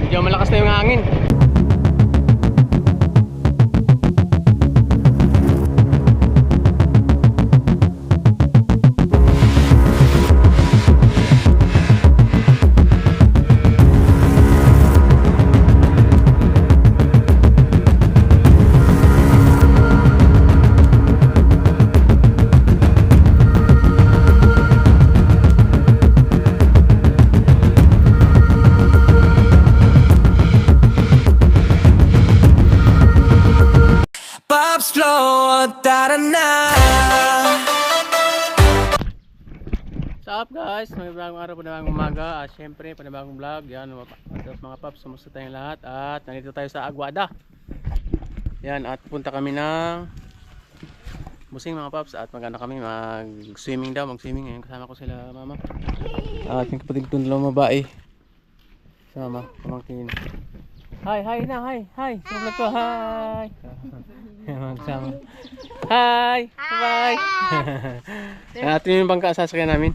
Medyo malakas na yung hangin. Pops flow, da-da-na. What's up guys? May bagong araw, panibagong umaga. Siyempre, panibagong vlog. Yan, mga paps, sumusta tayong lahat. At nandito tayo sa Aguada. Yan, at punta kami ng Busing mga paps. At mag-ano kami, mag-swimming daw, mag-swimming. Ngayon kasama ko sila mama. At yung kapatid kong dalawang babae. Sama, pamangkin. Hi, hi na, hi, hi. Vlog ko, hi. Magsama. Hi, bye. At yun yung bangka sasakyan namin.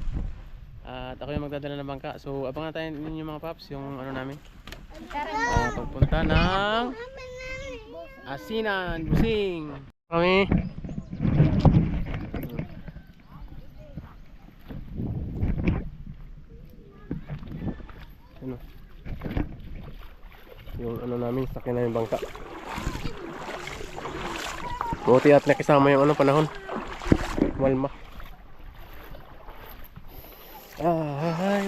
At ako yung magdadala ng bangka. So abangan tayo ninyo mga paps yung ano namin. Pagpunta ng Asinan, Busing. Kami. Ano? Yung ano namin, sakyan namin bangka. Buti at nakisama yung ano panahon. Malma. Hi.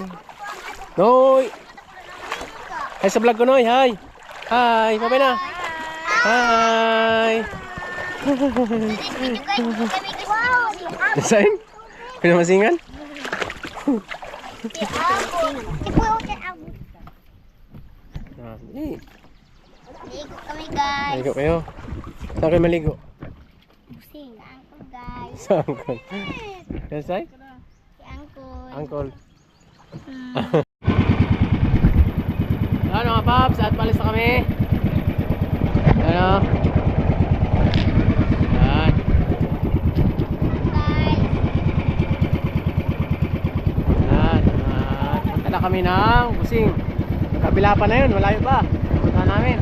Noy. Hi sa vlog ko, Noy. Hi. Hi, sabay na. Hi. Saan? Pinamasingan? Maligo kami guys. Maligo kayo. Saan kayo maligo? Busing, angkol guys. Sa angkol. Kasay? Si angkol. Angkol. Ano mga paps, at palis na kami. Ano? Yan. Guys. Yan. At punta na kami ng Busing. Kabila pa na yun, malayo pa. Punta namin.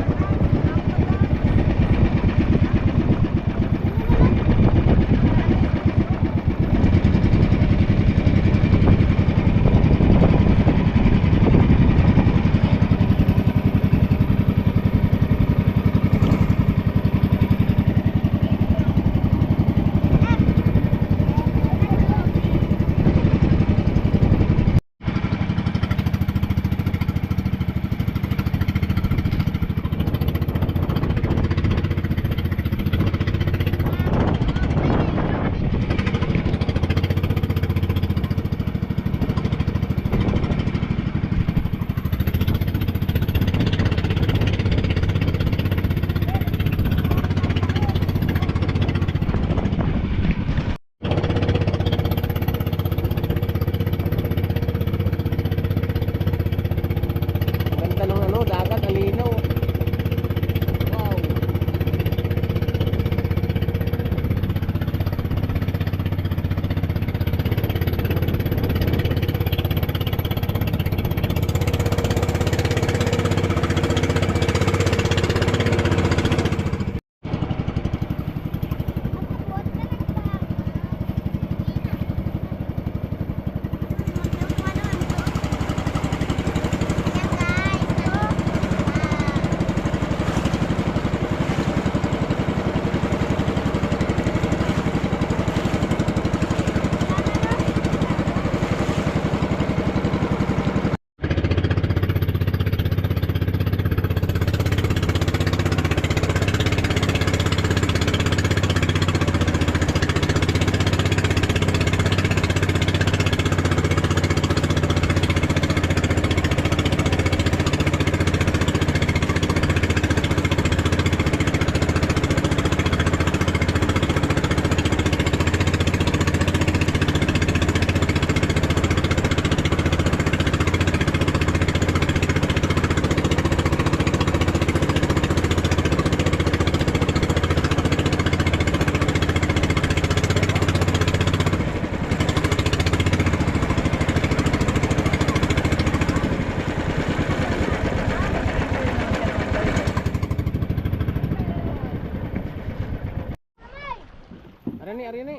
ari ni.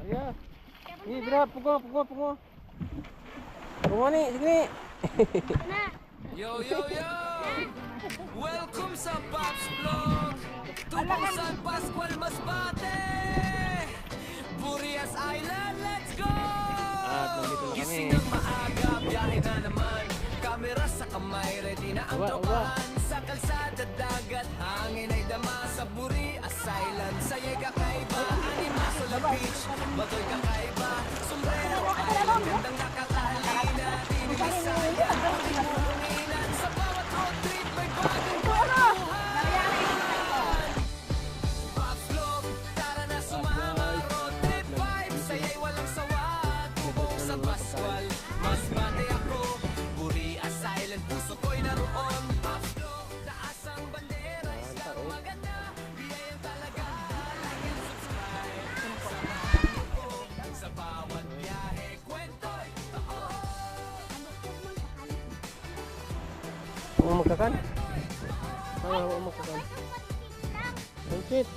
Arya. Ni bra, pugo. Pugo ni, sige ni. Yo, yo, yo! Welcome sa Pops Vlog! Tubusan Pascual Masbate! Burias Island, let's go! At nandito na kami. Gising ng maaga, biyahe na naman. Kamera sa kamay, ready na ang Uwa. tropahan. Sa kalsada, dagat, hangin ay dama. Sa Burias Island, sayay kakaiba. Animaso la beach, batoy kakaiba. Sombrero Island, gandang nakakalina. Tinilisaya, pagkipulinan. Sa bawat road trip, may bagong kwentuhan. Pops Vlog, tara na sumama. Road trip vibe, sayay walang sawa. Tubong sa Pascual, Masbate ako. Burias Island, puso ko'y naroon. Pops Vlog, taas ang bandera. Isla maganda, biyayang talaga. Like and subscribe. Sa bawat biyahe, kwento'y totoo. Mau magkakan? Mau magkakan. Pansit.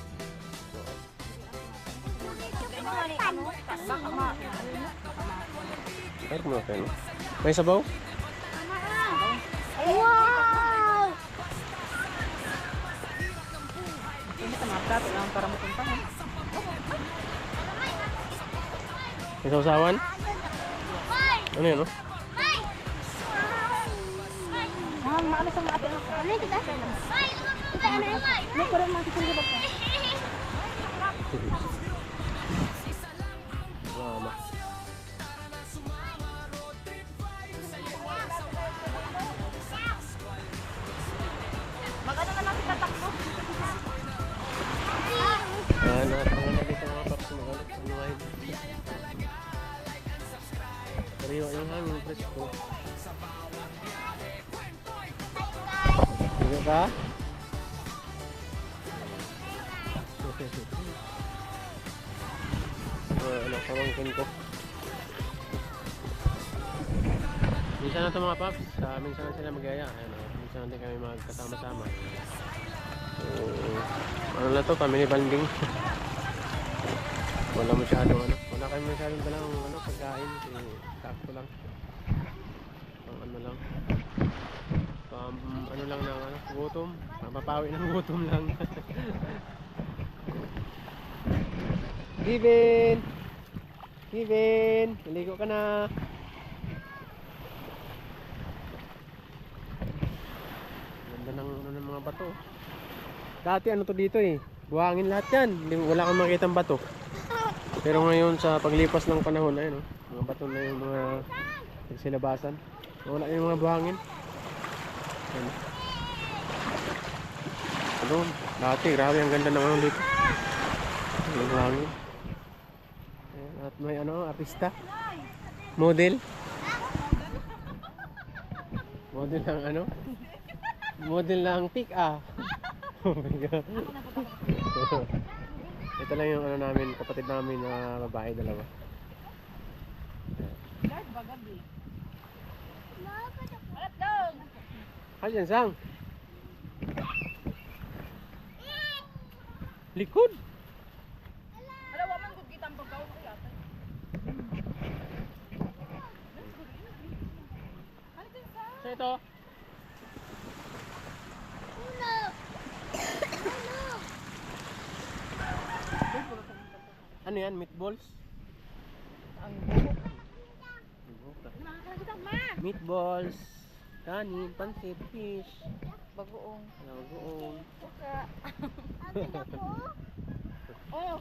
Air mo kayo. May sabaw? Wow! May sausawan? Ano yun, no? Mama. Natangan na dito mga paps. Manuwain. Sariwa yung hangin. Presko. Sige ka? Ano, pamangkin ko. Minsan na ito mga paps, minsan na sila magyaya. Minsan natin kami magkasama-sama. Ano na to, family banding. Wala masyadong wala kami masyadong dalang pagkain. Sakto lang. Pang ano lang. Ano lang ng gutom. Papapawi ng gutom lang. Steven! Naligo ka na. Ganda ng mga bato. Dati ano to dito eh. Buhangin lahat yan. Wala kang makita ng bato. Pero ngayon sa paglipas ng panahon ayun, mga bato na yung mga nagsilabasan. Wala yung mga buhangin. Ayun. Ano, dati grabe ang ganda ng ano dito. Ang buhangin. At may artista. Model. Model ng Model ng pick-up. Oh my God. Ito lang yung namin, kapatid namin na babae, dalawa. Halyan sang. Likod. So ito. Ano yan? Meatballs? Meatballs, kanin, pansit, fish, bagoong. Bagoong. Oh.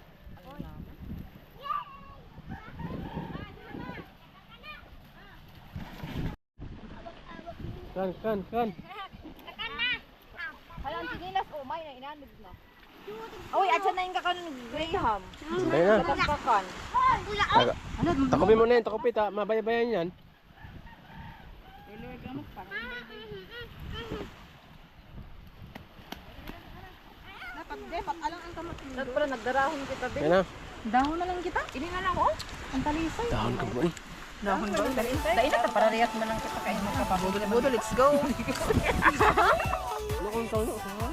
Kan. Halang tinilas o may na inanod na. Oy, atsa na yung kakan Graham. Tayo na. Kakan. Takupin mo na yan, takupin ta. Mabaya-bayan yan. Dapat alang ang kamot. Dapat pala nagdarahon kita din. Yan na. Dahon na lang kita. Ini na lang oh. Ang talisay. Dahon ka mo eh. Dahon ba? Dahil na para riyat mo lang kita kayo magkapabudol. Let's go. Ano kung taon na?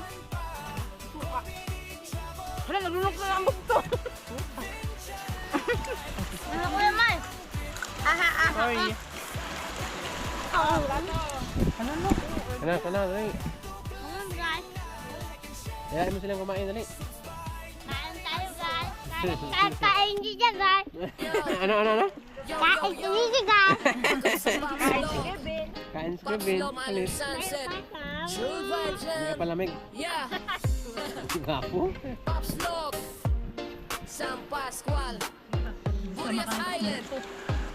Wala, naglunok na ang bukto. Ano ko naman? Aha, aha. Sorry. Sana, dali. guys. Hayaan mo silang kumain, dali. Kain tayo guys. Kain din dyan guys. Ano? Kain din guys. Kain si Kevin. Halit. Hindi ka palamig. Yeah, Gapo. Pops Log, San Pascual, Burias Island.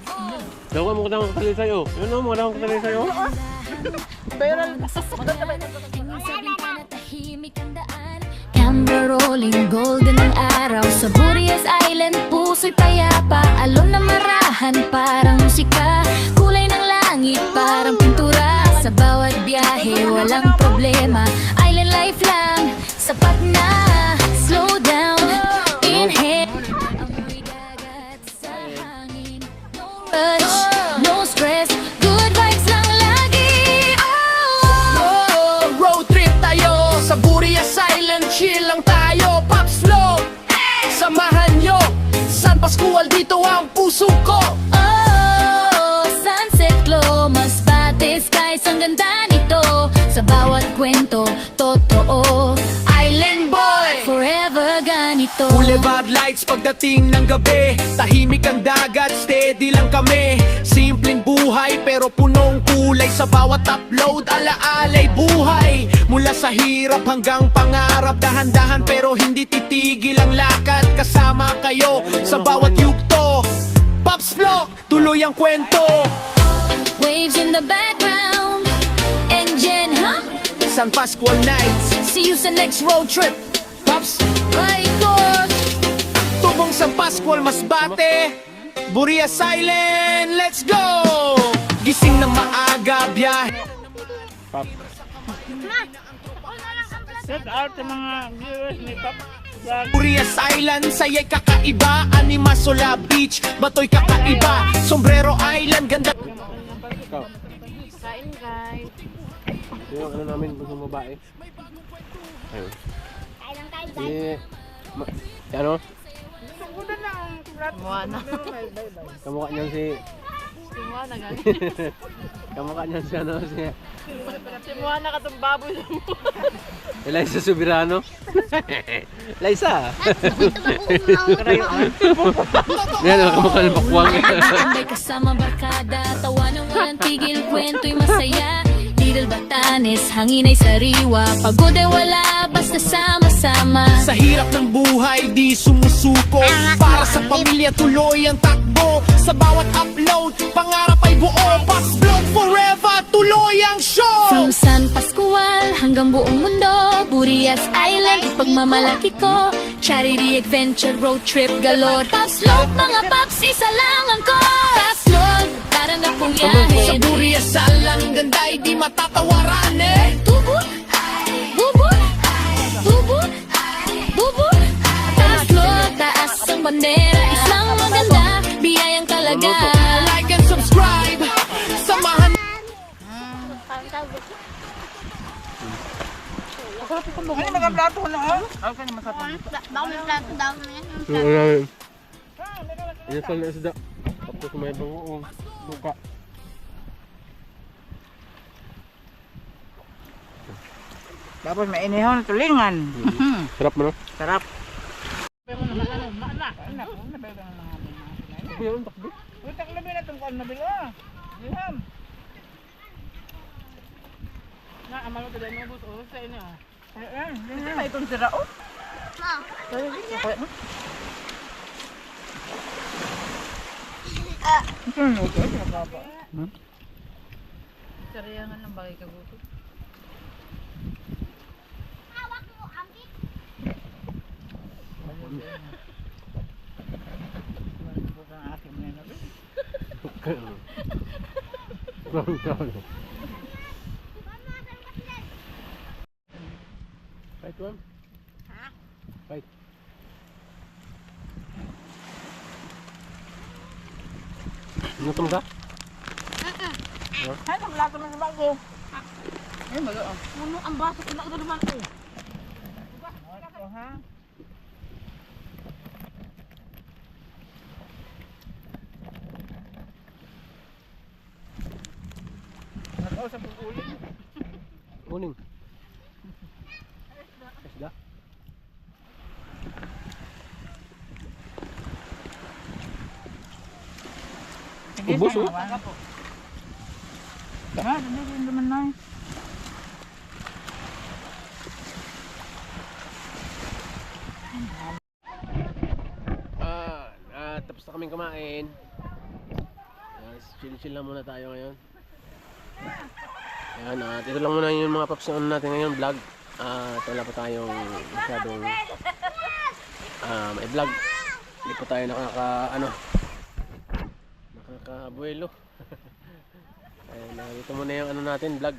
Oh, Dawa mo ka katali sa'yo. Yun o, mga dawa ko katali sa'yo. Camera rolling, golden ang araw sa Burias Island, puso'y payapa, alon na marahan, parang musika, kulay ng langit, parang pintura, sa bawat biyahe, walang problema, island life lang, sapat na, slow down, inhale, amoy dagat sa hangin, no rush, no stress, good vibes lang lagi, oh, road trip tayo sa Burias Island, chill lang tayo, Pops Log. Samahan nyo, San Pascual, dito ang puso ko. Oh, sunset glow, mas bate skies, ang ganda nito. Sa bawat kwento, totoo. Island boy, Forever ganito. Boulevard lights pagdating ng gabi, tahimik ang dagat, steady lang kami. Simpleng buhay pero punong kulay, sa bawat upload alaalay buhay. Mula sa hirap hanggang pangarap, dahan-dahan pero hindi titigil ang lakad. Kasama kayo sa bawat yugto, Pops Vlog, tuloy ang kwento. Waves in the background, engine, huh? San Pascual nights, See you sa next road trip. Pops, Bye, tubong San Pascual, Masbate, Burias Island, let's go! Gising na maaga, biyahe. Pop. Shout out sa mga viewers ni Pop. Burias Island, saya'y kakaiba. Animasola Beach, bato'y kakaiba. Sombrero Island, ganda. Ikaw. Kain guys. Yung ano namin gusto mo babae. Ayun. Kain lang tayo Si... guys. Si ano? Moana. Kamukha niyan si... Si Moana guys. Kamukha niyan si ano si... Si Moana katong baboy. Eliza Subirano. Liza! Yan o, kamukha ng bakwang. May kasama barkada, tawa ng walang tigil, kwento'y masaya. Little Batanes, hangin ay sariwa, pagod ay wala, basta sama-sama. Sa hirap ng buhay, di sumusuko. Para sa pamilya, tuloy ang takbo. Sa bawat upload, pangarap ay buo. Pops Vlog forever, tuloy ang show. From San Pascual hanggang buong mundo, Burias Island, ipagmamalaki ko. Charity, adventure, road trip, galore. Pops Log, mga paps, isa lang ang ko. Pops Log, parang na pong Sa yahin. Burias Island, ganda ay di matatawaran eh. Bubut, bubut, bubut, bubut. Pops Log, taas ang bandera, isang maganda, biyayang talaga. Like and subscribe. Samahan. Kain tayo guys. Ano nagplato ko na oh? Okay naman sa Baka may plato daw na yan. Yung ano namin. Inasal na isda. Tapos may bangoong buka. Tapos may inihon, tulingan. Sarap mo no? Sarap. Yung takbo. Utak labi na itong kuwan nabilo. Diham. Na, amalo ko dahil nabos o sa inyo. Hindi na itong sira o. Ma. Sariyangan ng bagay kagutot. Hawak mo ambit. Bukan akin na yun. Fight one? Ha? Fight. Gutom ka? Ay, naglato na sa bago. Ay, bago. Ano ang baso ko na naman ko. Ha? sa pupulin. Uling. Isda. Ubus oh. Ha, hindi naman na. Tapos na kaming kumain. Chill-chill lang muna tayo ngayon. Ayan, ito lang muna yung mga paps na ano natin ngayon vlog. Wala pa tayong masyadong i-vlog. Hindi pa tayo nakaka-abuelo. Ayan, ito muna yung ano natin vlog.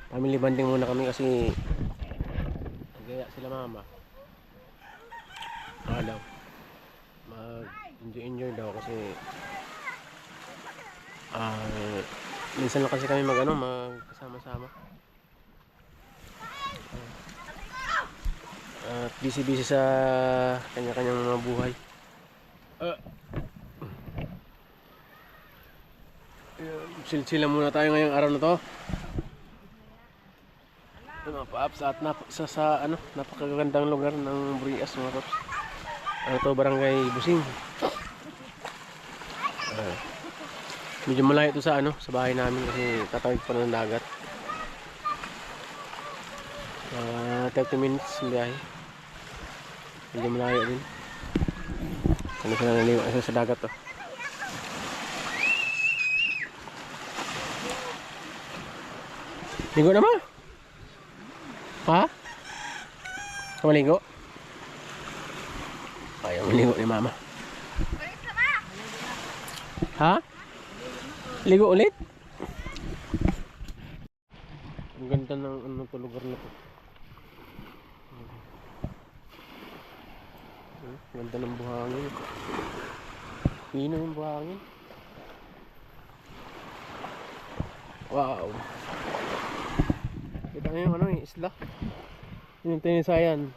Family bonding muna kami kasi nagaya sila mama. Daw mag-enjoy daw kasi minsan lang kasi kami magkasama-sama at busy sa kanya-kanyang mga buhay. Chill-chill lang muna tayo ngayong araw na to. Mga paps at napakagandang lugar ng Burias mga paps. Ano to, barangay Busing. Medyo malayo ito sa sa bahay namin kasi tatawid pa ng dagat. 30 minutes ng biyahe. Medyo malayo din. Ano sila naliwa sa dagat to. Ligo na ba? Ha? Kamaligo? Ayaw maligo ni mama. Ha? Ligo ulit? Ang ganda ng lugar na to. Ganda ng buhangin. Hino yung buhangin. Wow. Kita nyo yung isla. Yung Tinisayan.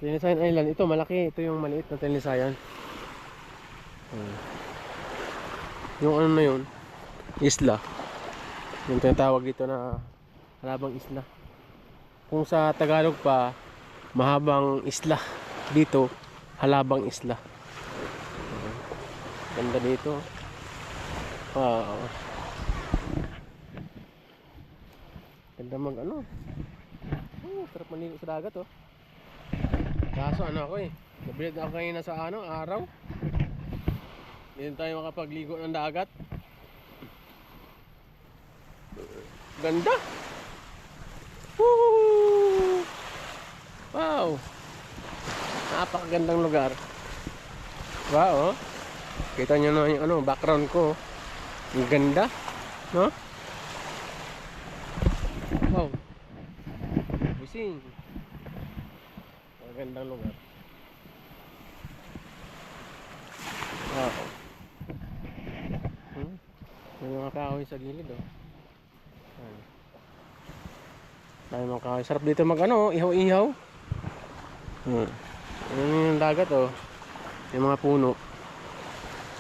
Tinisayan Island. Ito malaki. Ito yung maliit na Tinisayan. Yung ano na yun, isla. Yung tinatawag dito na halabang isla. Kung sa Tagalog pa, mahabang isla. Dito, halabang isla. Ganda dito. Wow. Ganda sarap maligo sa dagat oh. Kaso ako nabilid ako kanina sa araw. Hindi tayo makapagligo ng dagat. Ganda. Woo! Wow. Napakagandang lugar. Wow. Kita nyo na yung background ko. Ang ganda, no? Wow. Busing. Magandang lugar. Wow. May mga kahoy sa gilid oh. May mga kahoy. Sarap dito ihaw-ihaw. Yung dagat oh. Yung mga puno.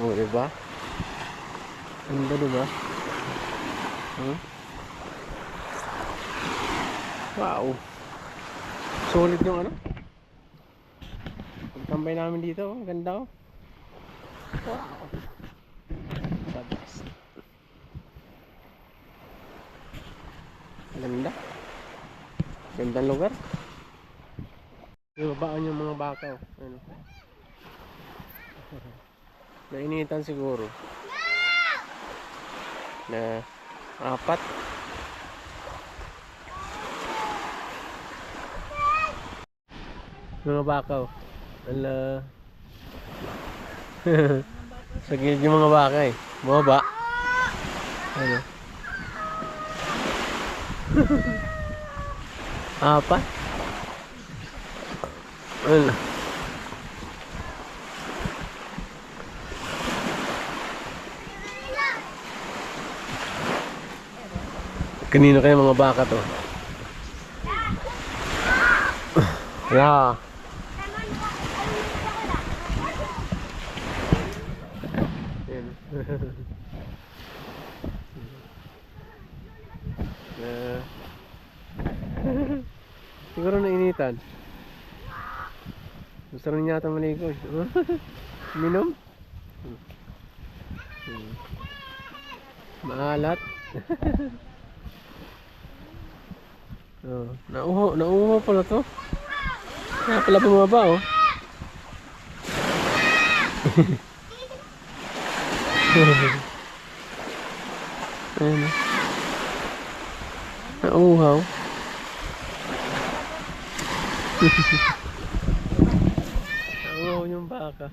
Oh, diba? Ganda diba? Wow. Solid yung pagtambay namin dito, ganda oh. Wow. The best. Ganda. Gandang lugar. Ibabaan yung mga baka oh. Nainitan siguro. Na 4. Mga baka oh. Ala. Sa gilid yung mga baka bumaba. Ano? 4. Ano? Kanino kayo mga baka to? Yeah. Yan. Siguro nainitan. Gusto rin yata maligo. Minom? Maalat. Oh, nauho pala to. Kaya pala bumaba oh. Ayan. Nauhaw. Nauhaw yung baka.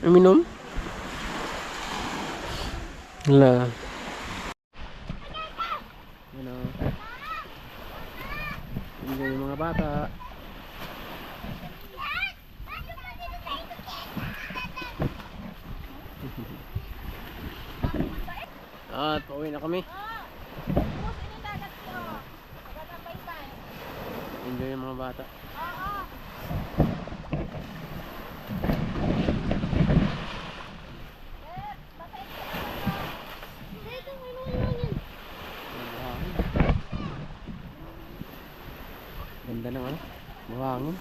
Uminom? Wala. Ano? Hindi yung mga bata. At pauwi na kami. Enjoy yung mga bata. Ganda ng ano, buhangin.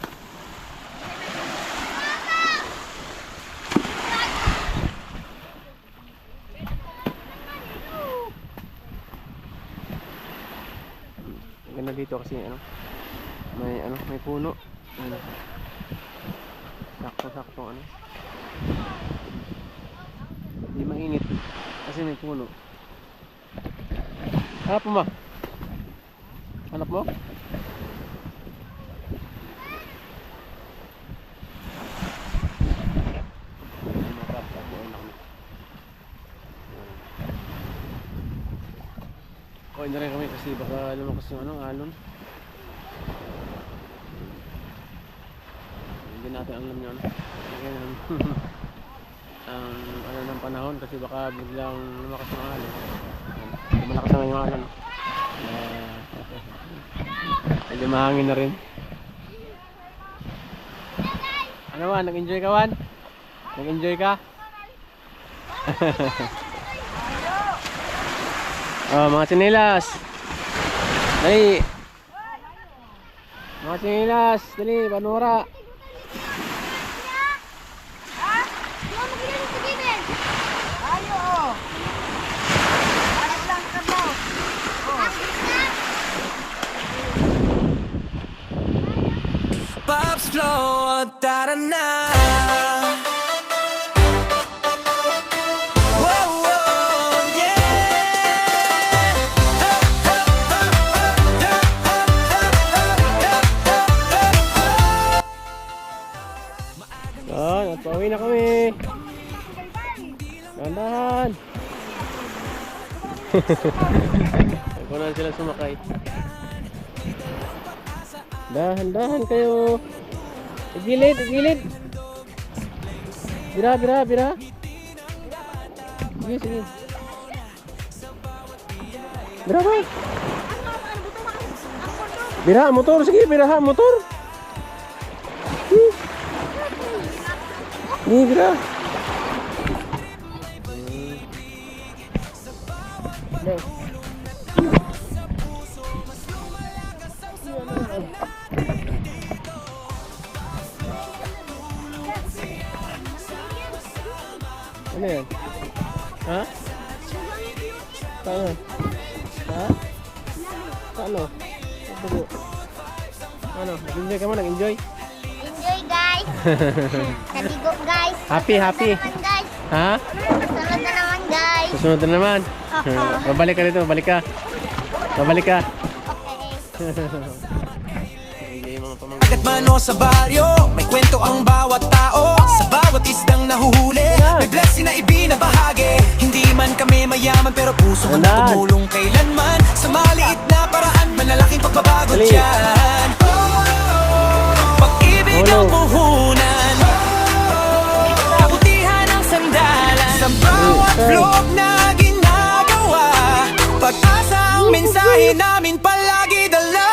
Ganda dito kasi may puno. Ano. Sakto ano. Hindi mainit kasi may puno. Hanap mo ba? Hanap mo? Kuhain na rin kami kasi baka lumakas yung alon. Hindi natin alam yun. Ang ano ng panahon kasi baka biglang lumakas yung alon. Malakas na yung alon. Medyo mahangin na rin. Ano Wan? Nag-enjoy ka Wan? Nag-enjoy ka? Oh, mga tsinelas. Dali. Mga tsinelas, dali, panura. Pops flow, tara na. At pauwi na kami. Dahan-dahan. Ako na sila sumakay. Dahan-dahan kayo. Igilid, igilid. Bira. Sige. Bira ba? Bira, motor. Sige, bira, motor. Ini bira. Ano yan? Ha? Saan? Ha? Ano? Ano? Nag-enjoy ka mo? Nag-enjoy? Enjoy guys. Naligo guys. Happy. Naman, guys. Ha? Susunod na naman guys. Susunod na naman. Babalik ka dito, babalik ka. Okay. Agad mano sa baryo, may kwento ang bawat tao. Sa bawat isdang nahuhuli, may blessing na ibinabahagi. Hindi man kami mayaman pero puso ko na tumulong kailanman. Sa maliit na paraan, malalaking pagbabago dyan. Pag-ibig ang puhunan, kabutihan ang sandalan. Sa bawat vlog na ginagawa, pag-asa ang mensahe namin palagi dala.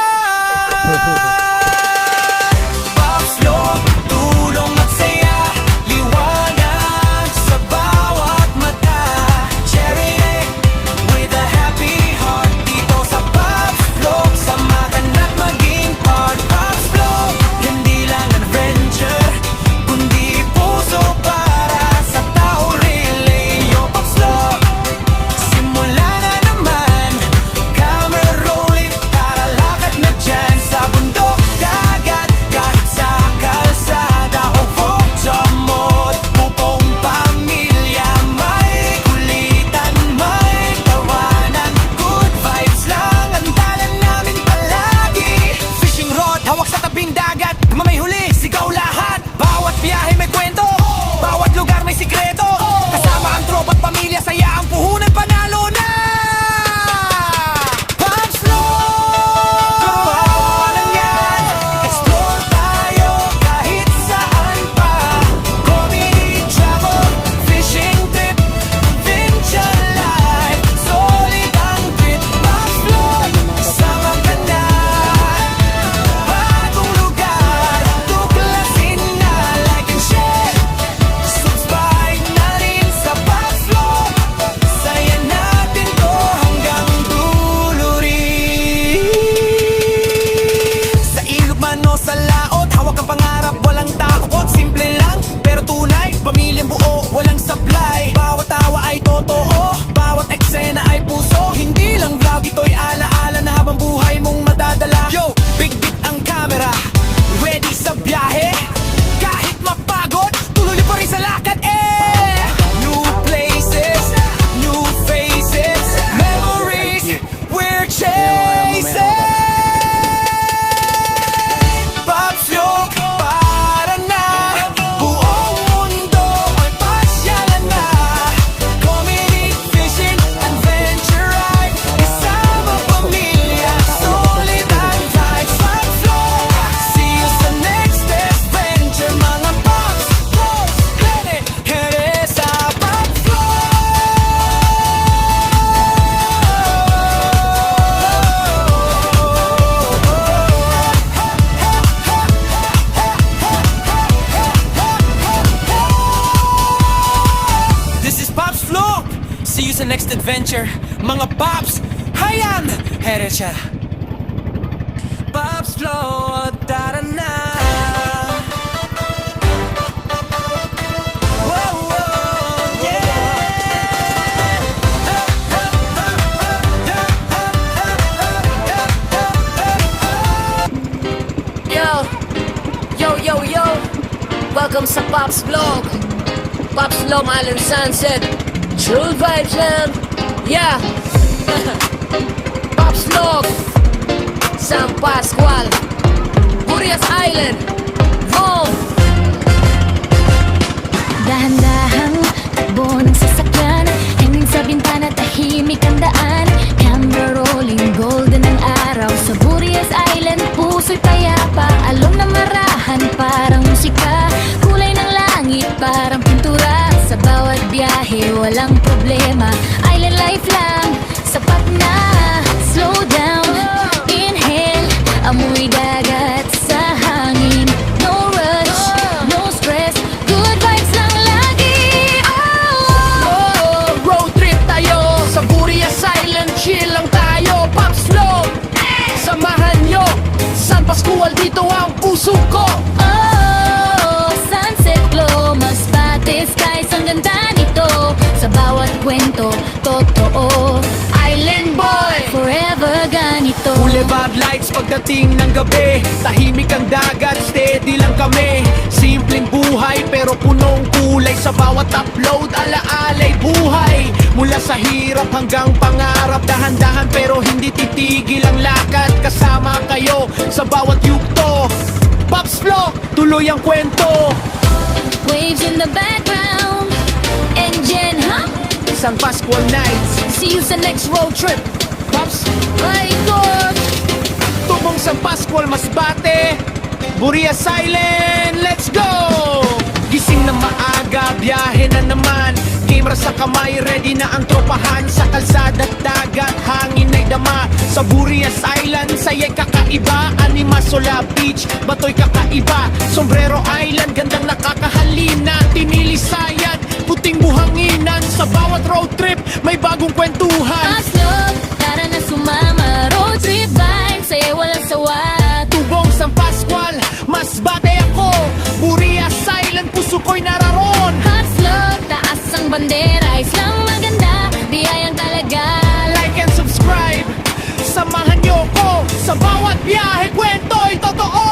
o sa laot, hawak ang pangarap, walang takot. Simple lang, pero tunay, pamilyang buo, walang sablay. Bawat tawa ay totoo, bawat eksena ay puso. Hindi lang vlog, ito'y alaala na habang buhay mong madadala. Yo, big beat ang camera, ready sa biyahe. Kahit mapagod, tuloy pa rin sa lakad New places, new faces, memories we're chasing. Pops Vlog, para na, buong mundo ay pasyalan na. Comedy, fishing, adventure ride, isama pamilya, solid ang vibes. Pops Vlog, see you sa next adventure. Mga Pops Vlog, headed sa Pops Vlog. This is Pops Vlog. See you sa next adventure. Mga Pops, hayan, headed siya. Pops Vlog, tara na. Whoa, whoa, Yo, yo, yo, yo. Welcome sa Pops Vlog. Pops Vlog Island Sunset. True vibes lang. Yeah. Pops Vlog. San Pascual. Burias Island. Home. Dahan-dahang takbo ng sasakyan, hangin sa bintana, tahimik ang daan. Camera rolling, golden ang araw. Sa Burias Island, puso'y payapa. Alon na marahan, parang musika. Kulay ng langit, parang pintura. Sa bawat biyahe, walang problema. Island life lang, sapat na. Slow down, inhale, amoy dagat sa hangin. No rush, no stress, good vibes lang lagi. Oh, road trip tayo sa Burias Island, chill lang tayo. Pops Vlog, samahan nyo. San Pascual, dito ang puso ko. Oh, sunset glow, mas pati skies, ang ganda nito. Sa bawat kwento, totoo. Island boy, Forever ganito. Boulevard lights pagdating ng gabi, tahimik ang dagat, steady lang kami. Simpleng buhay pero punong kulay. Sa bawat upload, alaalay buhay. Mula sa hirap hanggang pangarap, dahan-dahan pero hindi titigil ang lakad. Kasama kayo sa bawat yugto. Pops Vlog, tuloy ang kwento. Waves in the background, engine hum. San Pascual nights, See you sa next road trip. Pops, My God, tubong San Pascual, Masbate, Burias Island, let's go! Gising na maaga, biyahe na naman. Camera sa kamay, ready na ang tropahan. Sa kalsada at dagat, hangin ay dama. Sa Burias Island, saya'y kakaiba. Animasola Beach, bato'y kakaiba. Sombrero Island, gandang nakakahalina. Tinilisayat, puting buhanginan. Sa bawat road trip, may bagong kwentuhan. Pops Vlog, tara na sumama. Road trip vibes, sa'yo walang sawa. Tubong San Pascual, Masbate ako. Burias Island, puso ko'y nararon. Pops Vlog, taas ang bandera. Islang maganda, biyayang talaga. Like and subscribe, samahan niyo ko. Sa bawat biyahe, kwento'y totoo.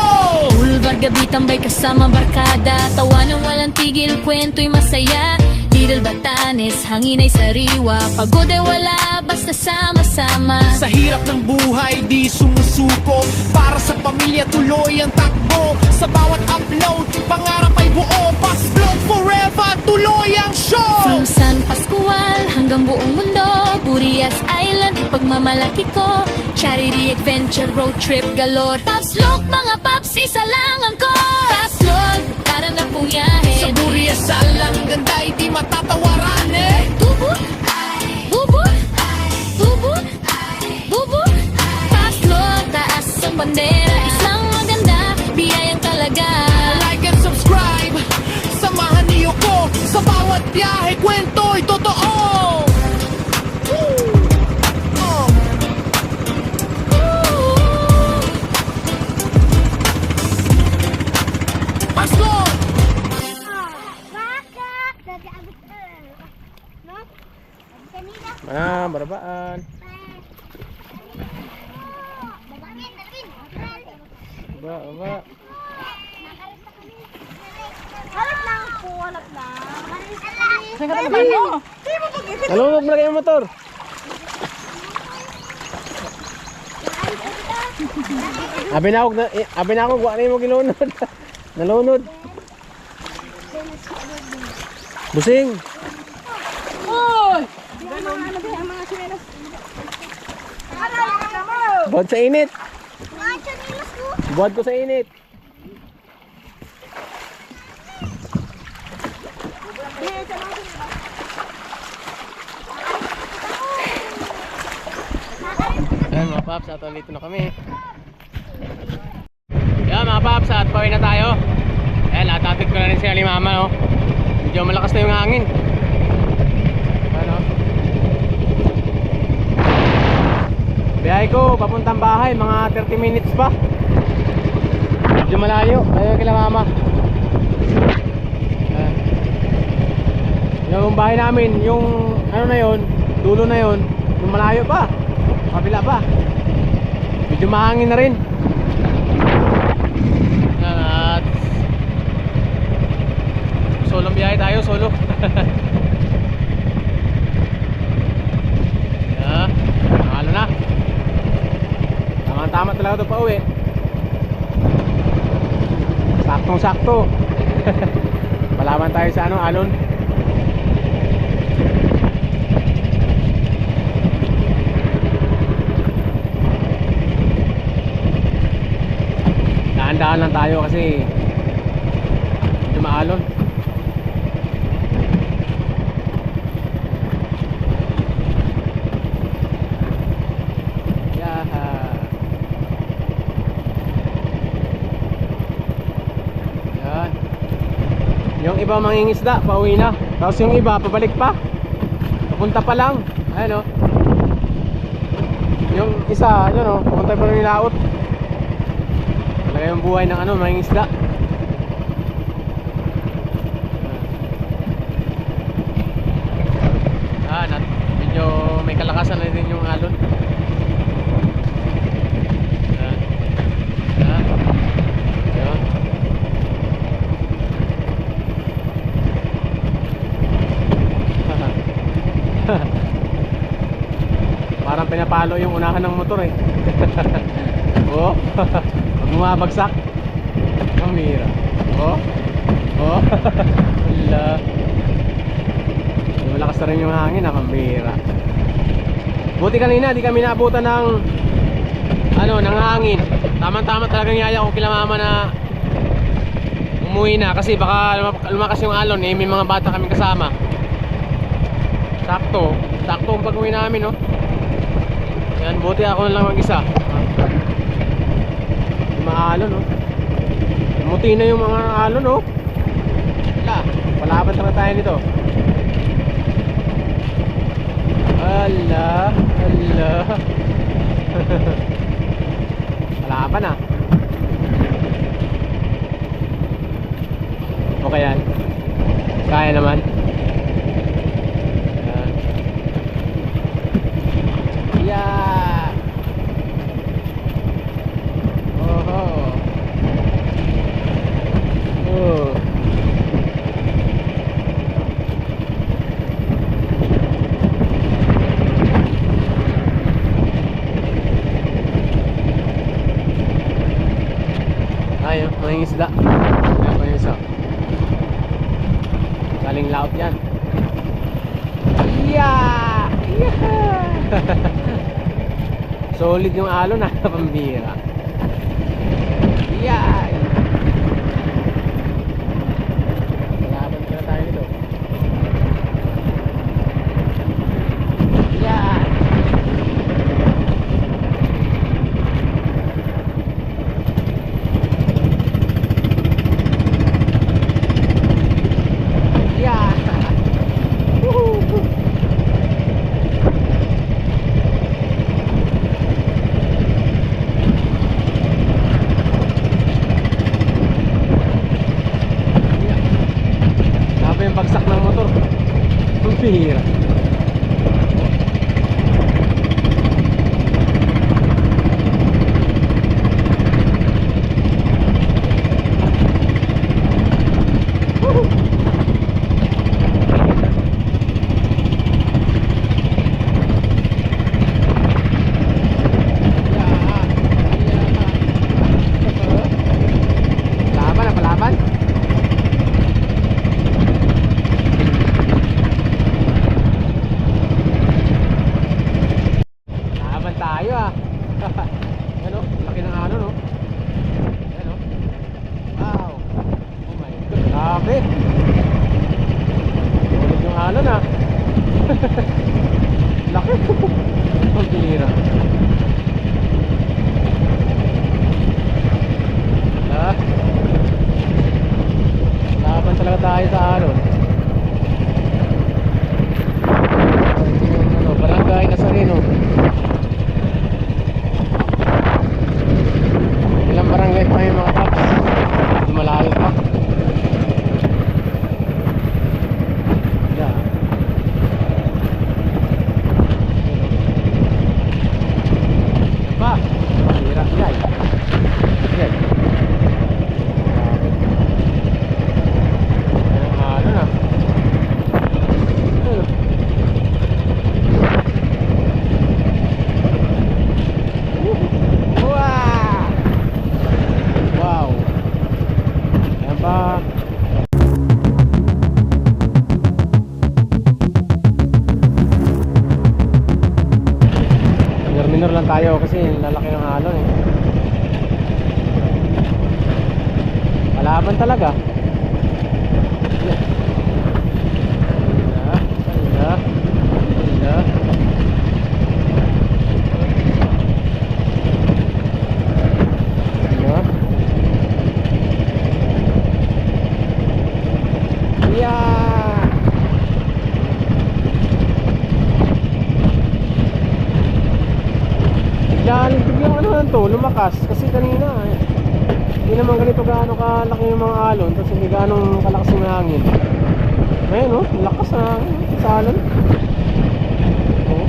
Boulevard gabi tambay kasama barkada. Tawanan walang tigil, kwento'y masaya. Little Batanes, hangin ay sariwa. Pagod ay wala, basta sama-sama. Sa hirap ng buhay, di sumusuko. Para sa pamilya, tuloy ang takbo. Sa bawat upload, pangarap ay buo. Pops Vlog forever, tuloy ang show. From San Pascual hanggang buong mundo, Burias Island, pagmamalaki ko. Charity, adventure, road trip, galore. Pops Vlog, mga paps, isa lang ang ko. Pops Vlog, tara na puyahe. Sa Burias Island, ganda di matatawaran eh. Bubut, bubut, bubut, bubut. Pops Vlog, taas ang bandera. Isang maganda, biyayang talaga. Like and subscribe, samahan niyo ko. Sa bawat biyahe, kwento'y totoo. Barabaan. Baba. Harap lang po, harap lang. Saan ka naman mo? Nalunod mo na yung motor. Abi na ako, guwa na yung mo ginunod. Nalunod. Busing. Uy! Ano ba yung mga sinelas? Harap ka mo! Buhat sa init. Mga chanilas ko. Buhat ko sa init. Ayan mga paps, at ulit na kami. Yan mga paps, at pauwi na tayo. Ayan, atatid ko na rin si Alimama, no? Medyo malakas na yung hangin. Ano? Biyahe ko, papuntang bahay, mga 30 minutes pa. Medyo malayo, ayun kila mama. Ayan. Yung bahay namin, yung ano na yun, dulo na yun, yung malayo pa, kabila pa. Medyo mahangin na rin. At solong biyahe tayo, solo. Yeah, mahalo na. Tama-tama talaga ito pa uwi. Saktong-sakto. Malaman tayo sa ano, alon. Dahan-dahan lang tayo kasi medyo maalon. Yan. Yung iba mangingisda, pauwi na. Tapos yung iba, pabalik pa. Papunta pa lang. Ayan o. Yung isa, yun o, papunta pa rin nilaot. Talaga yung buhay ng ano, mangingisda. Medyo may kalakasan na din yung alon. Yun. Parang pinapalo yung unahan ng motor eh. Oh, pag bumabagsak, mamira. Oh, oh, wala. Malakas na rin yung hangin, nakambira. Buti kanina, di kami naabutan ng ano, ng hangin. Tama-tama talagang yaya ko kila mama na umuwi na kasi baka lumakas yung alon eh, may mga bata kami kasama. Sakto ang pag-uwi namin, no. Yan, buti ako na lang mag-isa. Yung mga alon, no. Muti na yung mga alon, no. Wala, palaban na tayo nito. Ala, ala. Palaban ah. Okay yan. Kaya naman. Yeah. Oho. Oh. Ayun, may isda. Ayan pa yung isa. Galing laot yan. Yeah! Yeah! Solid yung alon na pambira. Yeah! Laban ko na tayo nito. Yeah! Yung bagsak ng motor. Pira. Grabe. Ulit yung alon ah. Laki. Ang bihira. Ah. Laban talaga tayo sa alon. Ano, barangay Nazareno. Ilang barangay pa yung mga paps. Hindi malayo pa. Yeah. Yan pa. Hirap yan. Yan. Ano na? Ano? Wow! Yan pa. Minor lang tayo kasi lalaki ng alon eh. Kalaban talaga. Biglang ano lang to, lumakas kasi kanina eh. Hindi naman ganito gaano kalaki yung mga alon, tapos hindi gaano kalakas yung hangin. Ayun oh, lakas na hangin sa alon. Oh.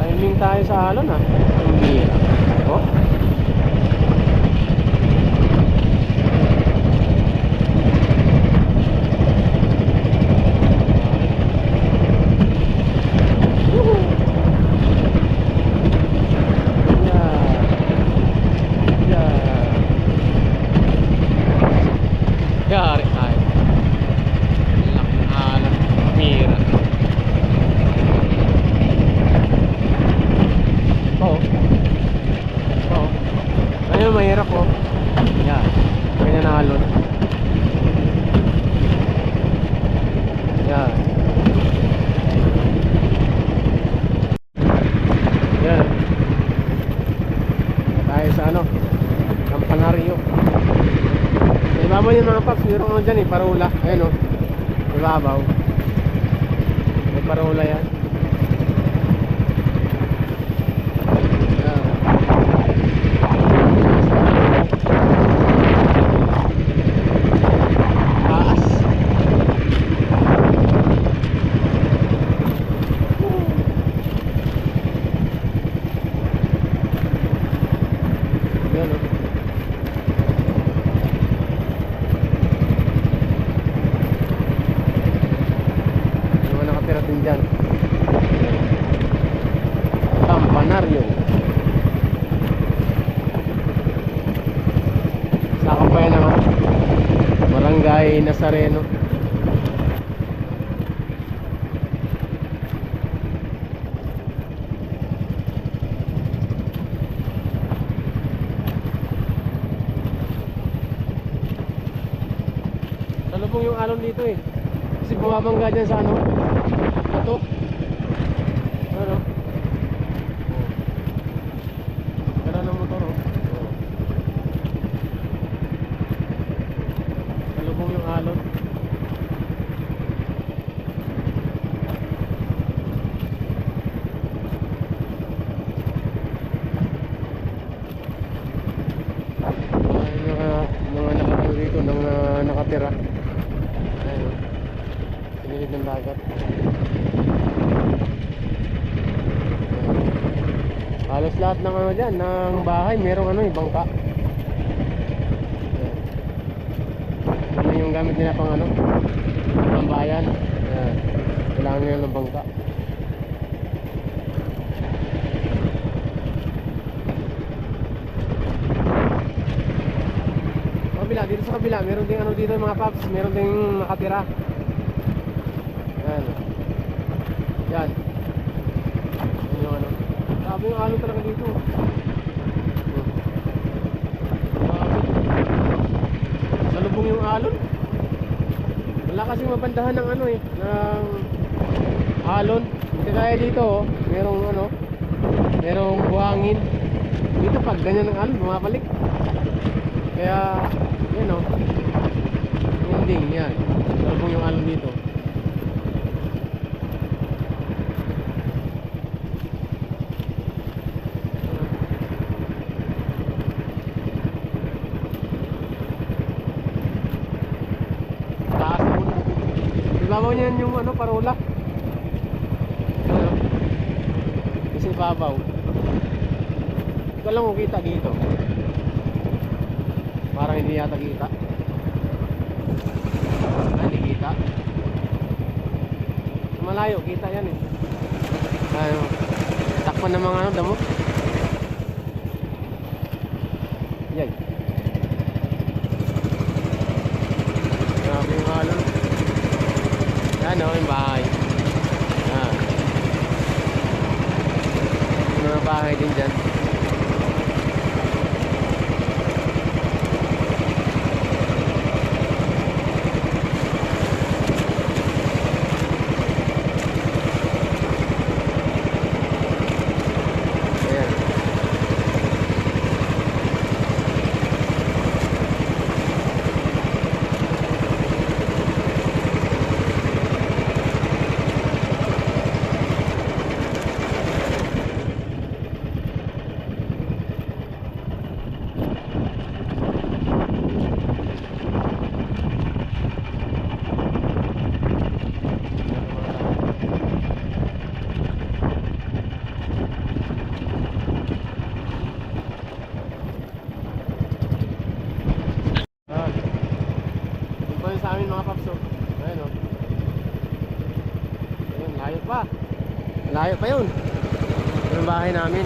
Timing tayo sa alon ah. Hindi. Oh. Yari tayo. Laki ng alon. Mira. Oo. Oo. Ayun, mahirap oh. Yan. Ganyan na alon. Yan. Yan. Tayo sa ano? Campanario. Ibabaw yung mga paps, mayroon ano dyan eh, parula. Ayun o, ibabaw. May parula yan. Taas. Yan o. Din dyan Campanario. Saka pa yan naman Barangay Nazareno. Salubong yung alon dito eh, kasi bumabangga dyan sa ano ito. Ano? Gana ng motor oh. Salubong yung alon. Mga nakatalo dito, nakatira. Ayun. Sinilid ng dagat. Halos lahat ng ano dyan, ng bahay, merong ano eh, bangka. Ano yung gamit nila pang ano, pang bayan. Kailangan nila ng bangka. Kabila, dito sa kabila, meron ding ano dito mga paps, meron ding nakatira. Yan. Yan. Yan yung ano. Sabi yung alon talaga dito. kasi mabandahan ng ano eh, ng alon. Hindi kagaya dito oh, merong ano, merong buhangin. Dito pag ganyan ng alon, bumabalik. Kaya, yan oh, ending yan. Larbong yung alon dito. Taas na muna. Ibabaw niyan yung ano, parola. Ano? Kasi ibabaw. Ito lang kung kita dito. Parang hindi yata kita. Ah, hindi kita. Malayo, kita yan eh. Ano, takpan ng mga ano, damo. Yan. Grabe yung alon. Yan o, yung bahay. Yan. Yung mga bahay din dyan. Ayan. Ah. Yun pa yun sa amin mga paps oh. Ayan oh. Ayun, layo pa. Layo pa yun. Yung bahay namin.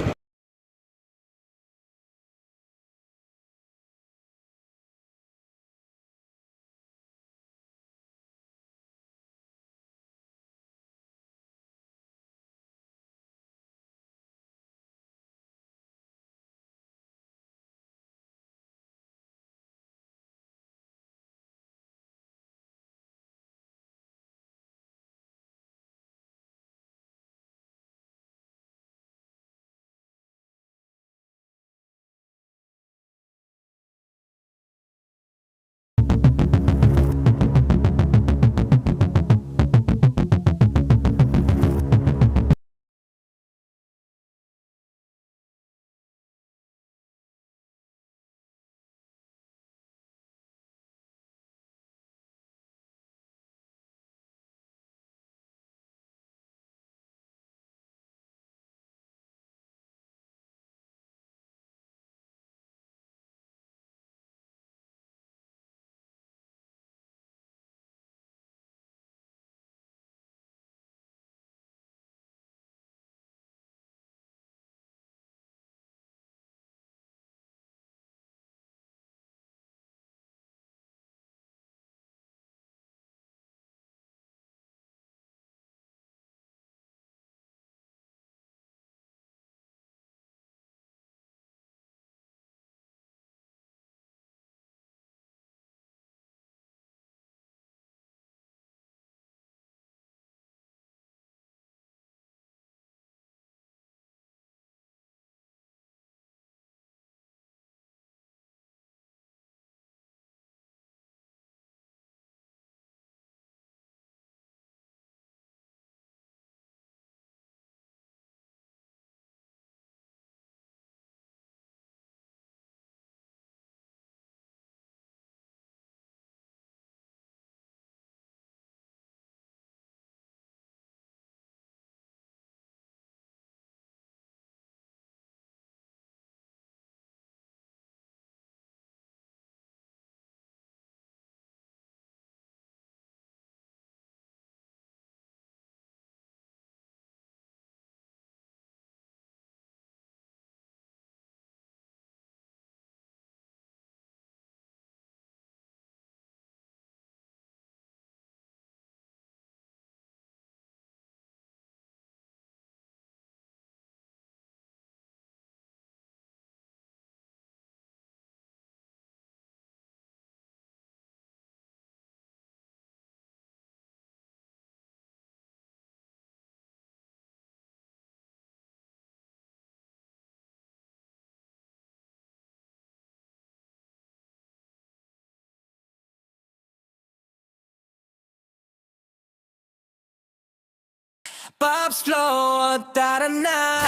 Pops Flow, tara na.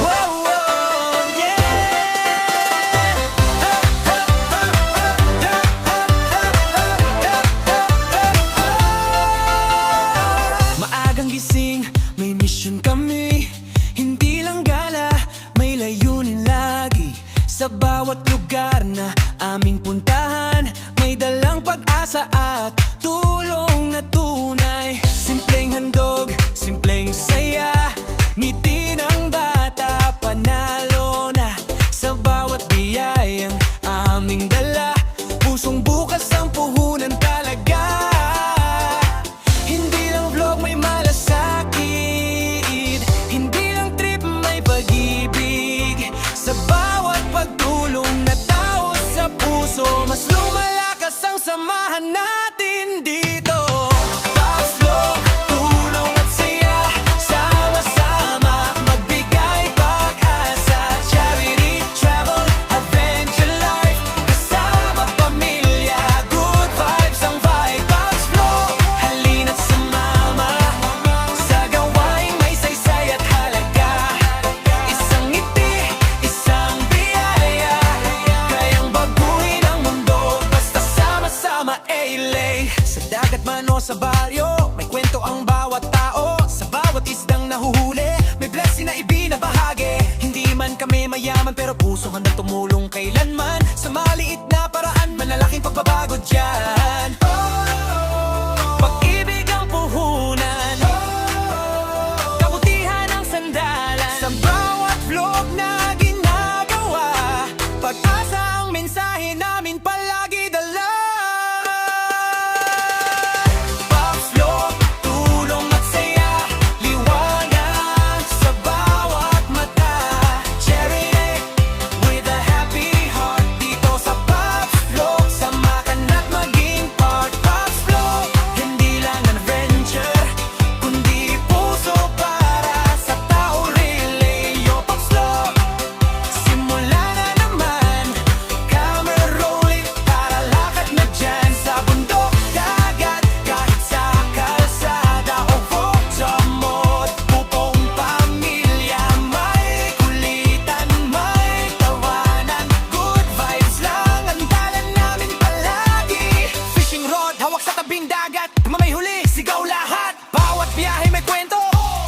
Whoa, whoa, yeah. Maagang gising, may mission kami. Hindi lang gala, may layunin lagi. Sa bawat lugar na aming puntahan, may dalang pag-asa at tulong na tunay. Simpleng handog, simpleng saya, ngiti ng bata, panalo na. Sa bawat biyayang aming dala, pusong bukas ang puhunan talaga. Hindi lang vlog may malasakit, hindi lang trip may pag-ibig. Sa bawat pagtulong na tao sa puso, mas lumalakas ang samahan natin dito. Pops Flow, tulong at saya, sama-sama magbigay pag-asa. Charity, travel, adventure life, kasama pamilya, good vibes ang vibe. Pops Flow, halina't sumama sa gawaing may saysay at halaga. Isang ngiti, isang biyaya, kayang baguhin ang mundo basta sama-sama lay. Sa dagat man o sa baryo, may kwento ang bawat tao. Sa bawat isdang nahuhuli, may blessing na ibinabahagi. Hindi man kami mayaman pero puso handang tumulong kailanman. Sa maliit na paraan, malalaking pagbabago dyan. Pag-ibig ang puhunan, kabutihan ang sandalan. Sa bawat vlog na ginagawa, pag-asa ang mensahe namin palagi dala. Pops Flow, tulong at saya, liwanag sa bawat mata. Charity with a happy heart, dito sa Pops Flow, sama ka na't maging part. Pops Flow, hindi lang an adventure, kundi puso para sa tao relay. Yo Pops Flow, simula na naman, camera rolling, tara lakad na dyan. Sa bundok, dagat, kahit sa kalsada o photomod, buong pamilya may kulitan, may tawanan. Good vibes lang ang dala namin palagi. Fishing rod, hawak sa tabing dagat, may huli, sigaw lahat. Bawat biyahe may kwento,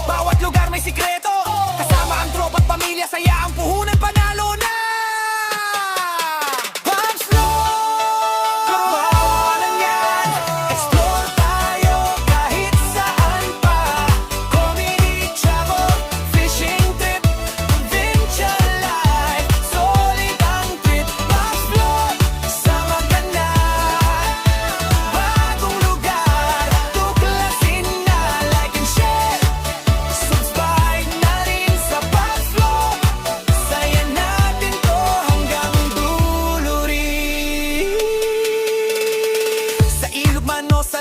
bawat lugar may sikreto. Kasama ang tropa at pamilya, saya ang puhunan, panalo na. Pops Flow, kapalan yan. Explore tayo kahit saan pa. Comedy, travel, fishing trip, adventure life, solid ang trip. Pops Flow, sama ka na. Bagong lugar, tuklasin na. Like and share, subscribe na rin sa Pops Flow. Saya natin to hanggang dulo rin. Sa ilog man o sa